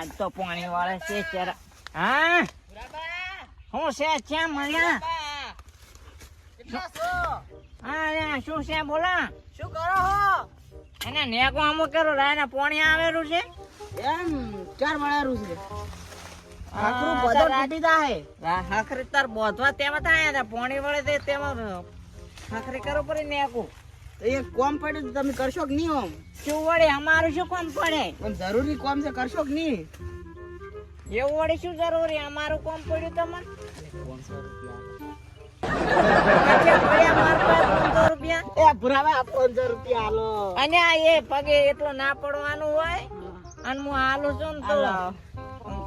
આજ તો પાણી વાળે છે ચેરા. હા હું છે ક્યાં મળ્યા? હા શું છે બોલા? શું કરો હો? એને નેકો અમુક કરો રાયના પાણી આવેલું છે એમ ચાર મળ્યારું છે. આખરું બધો તૂટી જાહે. હાખરી તાર બોધવા તેમાં થાય ને પાણી વળે તે તેમાં હાખરી કરો પડી નેકો. તો એક કોમ પડ્યું તો તમે કરશો કે નહીં? ઓમ શું વળે અમારું શું કામ પડે? પણ જરૂરી કોમ છે, કરશો કે નહીં? એવું વળે શું જરૂરી? અમારું કામ પડ્યું તમને 500 રૂપિયા. એ ભુરાવા 500 રૂપિયા હાલો. અને આ એ પગે એટલો ના પડવાનું હોય અને હું હાલું છું ને તો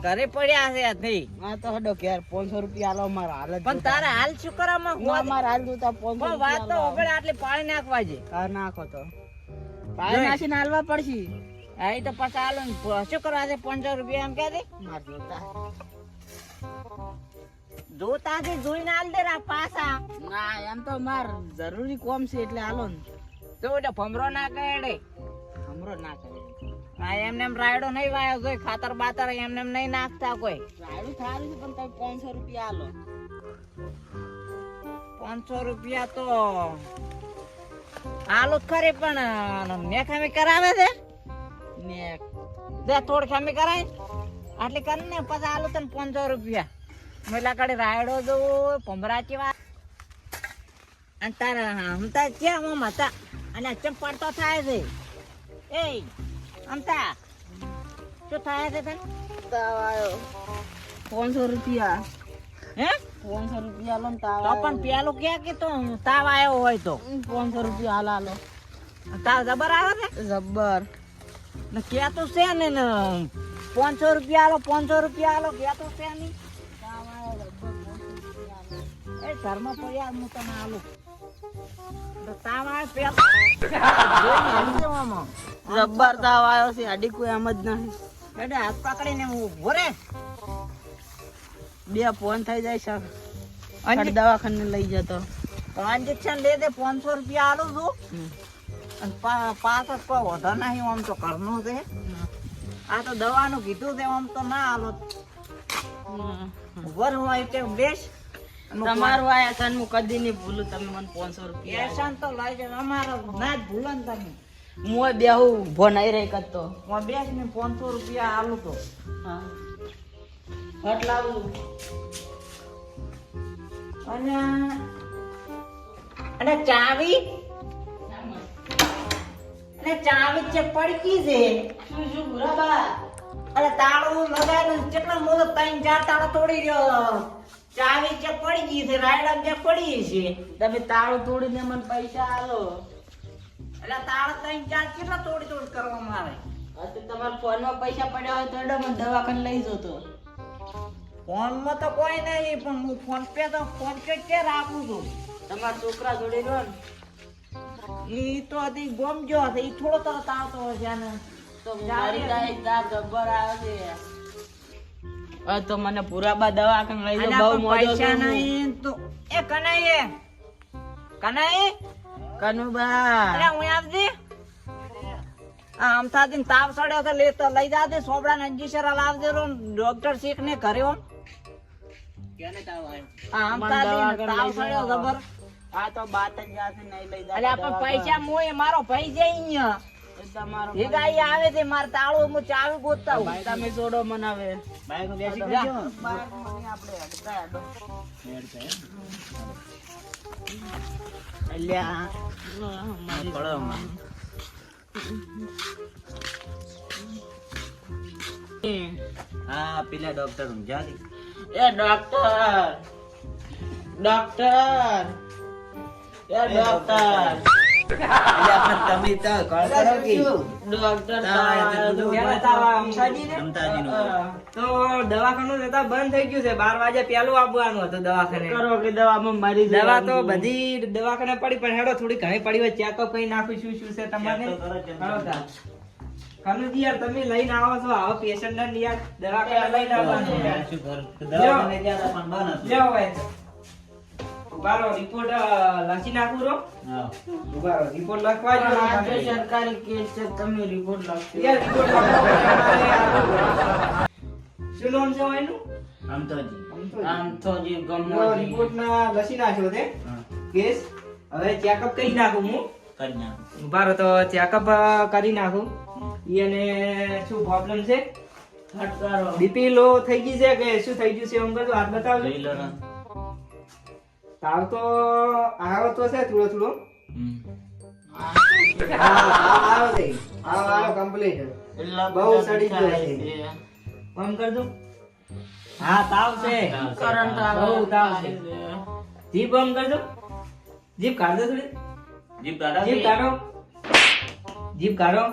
ઘરે પડ્યા છે નહીં. હા તો હડો ઘેર 500 રૂપિયા હાલો. મારા હાલ પણ તારે હાલ શું કરવામાં મારા હાલ જોતા 500 વાત તો વગર આટલી પાણી નાખવા છે. હા નાખો તો પાણી નાખીને હાલવા પડશે. હા એ તો પછી હાલો ને શું કરવા છે 500 રૂપિયા એમ કે માર જોતા જોતા છે જોઈને હાલ દે રા પાછા. ના એમ તો માર જરૂરી કોમ છે એટલે હાલો ને. તો એટલે ભમરો ના કરે હમરો ના કરે. હા એમને એમ રાયડો નહીં વાયો જોઈ ખાતર બાતર એમને એમ નહીં નાખતા કોઈ. રાયડું થારું છે પણ તમે 500 રૂપિયા હાલો. 500 રૂપિયા તો હાલો ખરી પણ ને ખામી કરાવે છે ને દે થોડી ખામી કરાય આટલી કર ને પછી હાલો તને 500 રૂપિયા. મેલા કડે રાયડો જો ભમરાચી વાત અને તારા હમતા ક્યાં આમ હતા અને અચમ પડતો થાય છે. એ હમતા શું થાય છે તને? તાવ આવ્યો. 500 રૂપિયા. હે 500 રૂપિયા હાલો ને તાવ તો પણ પેલું ક્યાં કે તો તાવ આવ્યો હોય તો 500 રૂપિયા હાલ હાલો. તાવ જબર આવે છે જબ્બર. ને ક્યાં તો છે ને 500 રૂપિયા હાલો 500 રૂપિયા હાલો ક્યાં તો છે નહીં. એ ઘરમાં પડ્યા હું તને આલું તાવ આવે જબ્બર તાવ આવ્યો છે. આડી કોઈ એમ જ નહીં. એટલે હાથ પકડીને હું ઉભો રે. 2 ફોન થઈ જાય છે. અને દવાખાને લઈ જતો. ટ્રાન્ઝેક્શન લે દે 500 રૂપિયા આલું છું અને પાસ જ કોઈ વધો નહીં. આમ તો ઘરનું છે. આ તો દવાનું કીધું છે આમ તો ના આલો. ઉભર હોય તે બેસ. તમારું આયા તને હું કદી નહીં ભૂલું. તમે મને 500 રૂપિયા એસાન તો લઈ જાય અમારો ના જ ભૂલો ને તમે. હું બેહું ઉભો નહીં રહી કરતો. હું બેસ ને 500 રૂપિયા આલું તો હા હટ લાવું. અને ચાવી છે પડકી છે. શું શું બરાબર. અરે તાળું લગાવેલું કેટલા મોટો 3-4 તાળા તોડી રહ્યો. ચાવી છે પડી ગઈ છે રાયડા જે પડી છે. તમે તાળું તોડીને મને પૈસા આલો. એટલે તાળા 3-4 કેટલા તોડી કરવામાં આવે. તો તમારા ફોનમાં પૈસા પડ્યા હોય તો એડો મને દવાખાને લઈ જતો. ફોનમાં તો કોઈ નહીં પણ હું ફોન પે કે રાખું છું. તમારા છોકરા જોડે રહ્યો ને ઈ તો હજી ગોમ જો હશે ઈ થોડો તરત આવતો હોય છે ને તો મારી દાઈ તાર જબ્બર આવે છે. હવે તો મને પુરાબા દવાખાને લઈ જાઓ. બહુ મોજો પૈસા નહીં તો એ કનાઈ કનુબા. અરે હું આવજી આમ થાતી તાવ સડ્યો તો લેતો લઈ જાતે સોબડા નંજીસરા લાવજે રો ડોક્ટર શીખ ને ઘરે ઓમ કેને તાવ આવ્યો? આમ થાતી તાવ સડ્યો જબર. આ તો બાત જ જાશે નહીં લઈ જા. અરે આપણ પૈસા મોય મારો ભાઈ જઈ અહીંયા તમારો એ ગાઈ આવે છે માર તાળું હું ચાવી ગોતતા હું. તમે છોડો મને હવે. બાઈક બેસી ગયો બાર મને આપણે હડતા હડો. અલ્યા મારી પડો હા પેલા ડોક્ટર ઊંઝા એ ડોક્ટર તમે તો કળ કરો કે ડોક્ટર તો દવાખાનું જતા બંધ થઈ ગયું છે. 12 વાગે પેલું આવવાનું હતું દવાખાને. કરો કે દવામાં મારી દવા તો બધી દવાખાને પડી પણ હેડો થોડી ઘણી પડી હોય ચેકઅપ કરી નાખું શું શું છે તમારે. કનુજી યાર તમે લઈને આવો છો આવો પેશન્ટ ને યાર દવાખાને લઈને આવવાનું. લ્યો ભાઈ ઉભારો રિપોર્ટ લખી નાખું રો. ઉભારો રિપોર્ટ લખવા જો સરકારી કેસ છે. તમે રિપોર્ટ લખો. યાર રિપોર્ટ લખવા શું નામ છે એનું? આમ તો આમ તો જે ગમો રિપોર્ટ ના લસી નાખ્યો તે કેસ. હવે ચેકઅપ કરી નાખું હું. કરી નાખ. ઉભા રહો તો ચેકઅપ કરી નાખું. એને શું પ્રોબ્લેમ છે? ફટકારો બીપી લો થઈ ગઈ છે કે શું થઈ ગયું છે? એમ કરજો, હાથ બતાવજો. જોઈ લો ને. તાવ તો આવ્યો તો છે થોડો થોડો. હમ. આવ્યો છે. આવ્યો કમ્પ્લીટ. એટલા બહુ સડી ગયો છે. આમ કરજો. હા તાવ છે. કરંટ બહુ તાવ છે. જીભ આમ કરજો. જીભ કાઢો થોડી. જીભ કાઢો. જીભ કાઢો. જીભ કાઢો.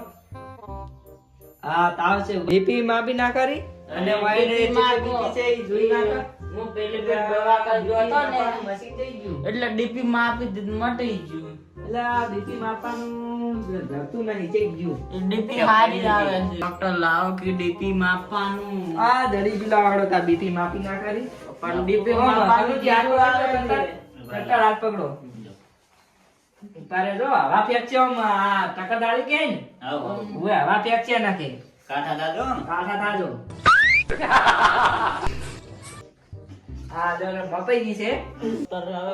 હા તાવ છે. બીપી માપી ના કરી અને વાઈડ બીપી છે એ જોઈ નાખો. હું પેલી બે દવા કરજો હતો ને મશીન થઈ ગયું. એટલે ડીપી માં આપી દીધું મટી ગયું. એટલે આ બીપી માપવાનું ધરતું નહીં, ચેક ગયું. ડીપી હારી આવે છે. ડોક્ટર લાવો કે ડીપી માપવાનું. આ દડી જુલા વાળો તા બીપી માપી ના કરી પણ ડીપી હાથ માપવાનું પકડો, આવે છે. ટક્કર હાથ પકડો. તારે જો હવા ફેંકશે આમ આ ટક્કર દાડી કે ને આવો. ઓય હવા ફેંકશે નાખે કાંઠા દાદો. કાઠા થાજો. આ જો ને મપાઈ ગઈ છે.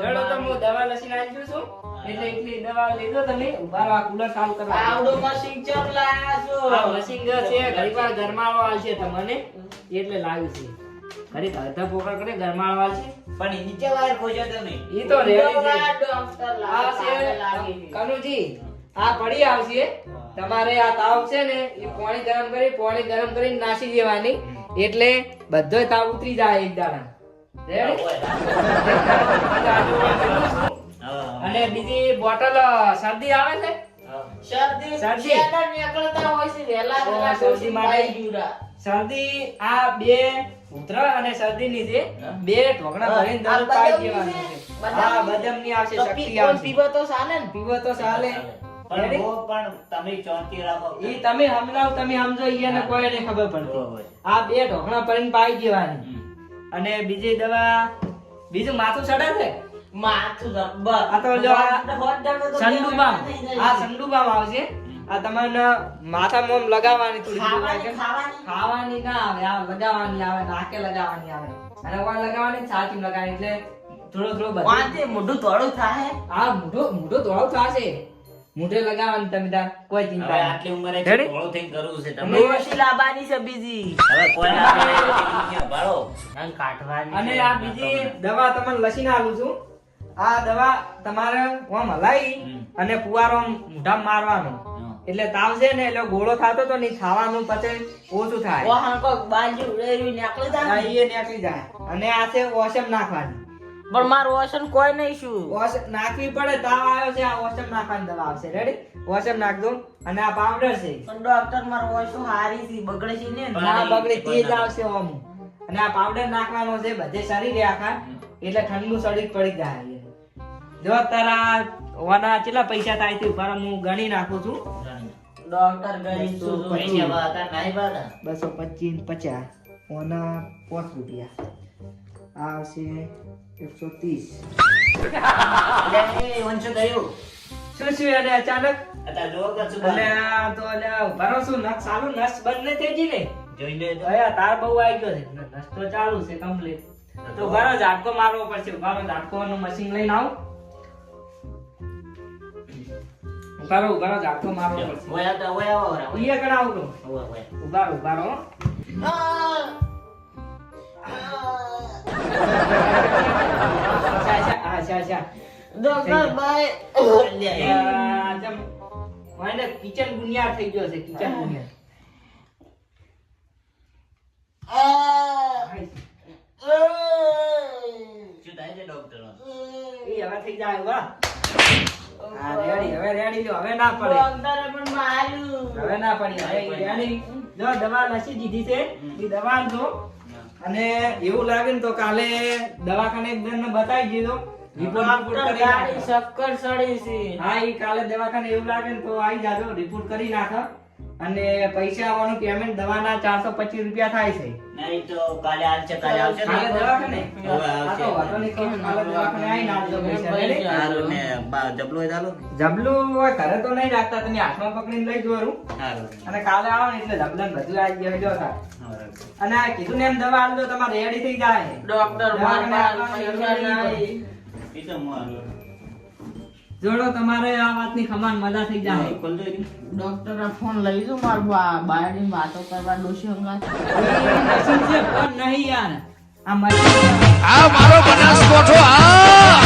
ચલો તો હું દવા લસી નાખી છું એટલે એટલી દવા લીધો તમે. ઉભા રહો, આ કુલર ચાલુ કરવા. આવડો મશીન ચમ લાયા છો? આ મશીન છે ઘડીવાર ગરમાળો આવશે તમને એટલે લાવ્યું છે. ઘડીક અડધા પોકળ કરે ગરમાળો આવશે. પણ એ નીચે વાયર ખોજો તમે. ઈ તો રેડી છે. ડોક્ટર આ લાવો છે લાગી ગઈ. કનુજી, આ પડી આવશે. તમારે આ તાવ છે ને એ પાણી ગરમ કરીને નાસી દેવાની એટલે બધો તાવ ઉતરી જાય એક દાડા. રેડી? અને બીજી બોટલ શરદી આવે છે. શરદી શરદી. શેના નીકળતા હોય છે વહેલા વહેલા શરદી માટે. ભાઈ જુરા. શરદી આ બે ઉધરસ અને શરદી ની છે. બે ઢોકણા ભરીને આ દરરોજ પાઈ બદામની દેવાની છે? છે. હા બદામની આવશે, તો શક્તિ પી- આવશે. પીવો તો ચાલે ને? પીવો તો ચાલે. પણ રેડી? બહુ પણ તમે ચોંકી રાખો. ઈ તમે હમણાં તમે સમજો ઈયાને કોઈને ખબર પડતી. હોય. આ બે ઢોકણા ભરીને પાઈ દેવાની. હમ. અને બીજી દવા બીજું માથું ચડે છે. માથું જબ્બર. આ તો જો આ હોટ દાડો તો સંડુબામ. થઈ જાય. આ સંડુબામ આવશે. આ તમને માથામાં આમ લગાવવાની થોડી ખાવાની થોડી. ખાવાની ખાવાની ના આવે, આ લગાવવાની આવે, નાકે લગાવવાની આવે. અને ઓવા લગાવવાની છાતી લગાવવાની એટલે થોડો થોડો બધું. વાંચે મોઢું થોડું થાય. આ મોઢું ધોળું થશે. મોઢે લગાવવાની તમે તાર કોઈ હવે ચિંતા નહીં. આટલી ઉંમરે રેડી? થોડું થઈને કરવું છે તમે. ડોશી લાવવાની છે બીજી. હવે કોઈ ના આવે એટલે દુનિયા ભાળો. અને કાઢવાની અને છે. આ બીજી દવા તમને લસીને આલું છું. આ દવા તમારે આમ હલાવી અને ફુવારો આમ મોઢામાં મારવાનો. એટલે તાવ છે ને એટલે ગોળો થતો તો નહીં, ખાવાનું પછી ઓછું થાય. વાહન કોક બાજુ ઉડેરી નીકળી જાય આ ને. ઈ નીકળી જાય. અને આ છે ઓસમ નાખવાની. પણ મારું વાસણ કોઈ નહીં શું. ઓસમ નાખવી પડે. તાવ આવ્યો છે, આ ઓસમ નાખવાની દવા આવશે. રેડી? ઓસમ નાખ દો. અને આ પાવડર છે. પણ ડોક્ટર મારું વાસણ હારી છે બગડે છે ને. ના બગડે તેજ આવશે ઓમ. અને આ પાવડર નાખવાનો છે બધે શરીરે આખા એટલે ઠંડુ શરીર પડી જાય. જો તારા ઓના કેટલા પૈસા થાય છે ઉપર હું ગણી નાખું છું. ડોક્ટર ગરીબ છું. પૈસા વાતા નહીં વાતા. 225 50 ઓના 5 રૂપિયા આ આવશે 130. એટલે એ વંશો થયું. શું શું એને અચાનક અત્યારે જોર કરશું અને બાર. આ તો ભરો શું નસ ચાલુ નસ બંધ નહીં થઈ ગઈ ને. જોઈ લે તો. હવે તાર બહુ આવી ગયો છે નસ તો ચાલુ છે કમ્પ્લીટ. તો ભરો ઝાટકો મારવો પડશે. ભરો ઝાટકોનું મશીન લઈને આવો. ભરો ઝાટકો મારવો પડશે. ઓય આવતા, ઓય આવો રા, ઓય. અહીંયા કણ આવું ઓય, ઓય. ઉભા રહો. અચ્છા. ડોક્ટર ભાઈ કિચન ગુનિયાર થઈ ગયો છે. કિચન ગુનિયાર. શું થાય છે ડોક્ટર? એ હવે થઈ જાય વાહ. હા રેડી. હવે રેડી લો. હવે ના પડે. ડોક્ટરે પણ માર્યું. હવે ના પડી. હવે રેડી. જો દવા લસી દીધી છે. એ દવા જો અને એવું લાગે ને તો કાલે દવાખાને એક જણને બતાવી દીધો. રિપોર્ટ ડોક્ટર કરી ગાડી નાખો. શક્કર સડી છે. હા ઈ કાલે દવાખાને એવું લાગે ને તો આવી જાજો. રિપોર્ટ કરી નાખો. અને પૈસા આવવાનું પેમેન્ટ દવાના 425 રૂપિયા થાય છે. નહીં તો કાલે આવશે કાલે આવશે ને? કાલે દવાખાને? હવે હા તો વાંધો નહીં, કાલે દવાખાને આવીને આપજો પૈસા, રેડી? હારું ને જબલું હોય ચાલો ને? જબલું હોય ઘરે તો નહીં રાખતા, તમે હાથમાં પકડીને લઈ જવાનું. હારું. અને કાલે આવો ને એટલે જબલાને બધું આવી ગયું જો થાય. હારું. અને આ કીધું ને એમ દવા આલ દો, તમારે રેડી થઈ જાય. ડોક્ટર માર પૈસા નહીં. એ તો મારું. જોડો તમારે આ વાતની ખમાન મજા થઈ જાય. ખોલ દો એ. ડોક્ટર ફોન લઈ જો માર બાયડી વાતો કરવા ડોશી અંગાત મશીન છે, ફોન નહીં યાર. આ મશીન આ મારો બનાસકોઠો આ